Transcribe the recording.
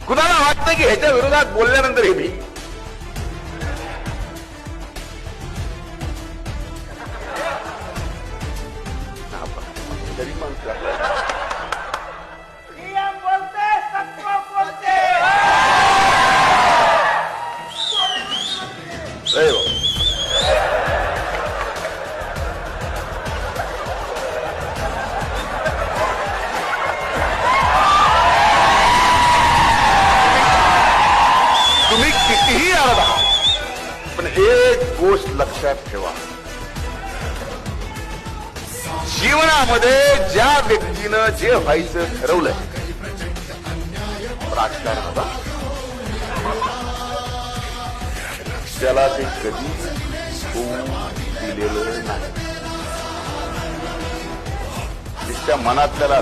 कुणाला वाटतं की ह्याच्या विरोधात बोलल्यानंतर हे मी तरी पण तुम्ही कितीही आलात आहात, पण एक गोष्ट लक्षात ठेवा, जीवनामध्ये ज्या व्यक्तीनं जे व्हायचं ठरवलंय राजकारणाला, त्याला ते कधी होऊ दिलेलं नाही. त्या मनात त्याला